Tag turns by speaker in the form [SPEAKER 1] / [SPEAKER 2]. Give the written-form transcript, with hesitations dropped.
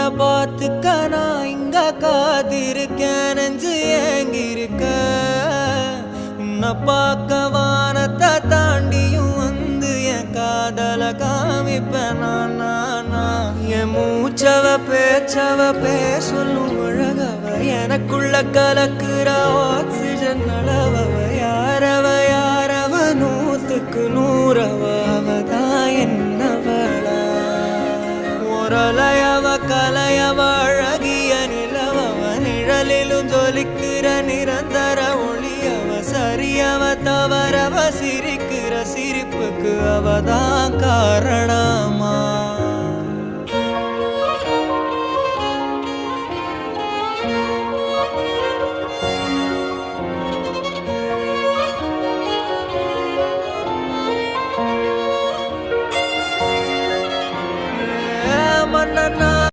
[SPEAKER 1] உன்னை பார்த்துக்க நான் இங்க காத்திருக்கேன் நெஞ்சு ஏங்கிருக்க உன்னை பார்க்க வானத்தை தாண்டியும் வந்து என் காதல காமிப்பேன் நான் என் மூச்சவ பேச்சவ பேசலும் அழகவ எனக்குள்ள கலக்குற ஆக்சிஜன் அளவவ யாரவ நூத்துக்கு நூறவ அவதான் என்னவளா ஒரலையவ கலையவ அழகிய நிலவவ நிழலிலும் ஜொலிக்கிற நிரந்தர ஒளியவ சரியவ தவறவ சிரிக்கிற சிரிப்புக்கு அவதான் காரணமா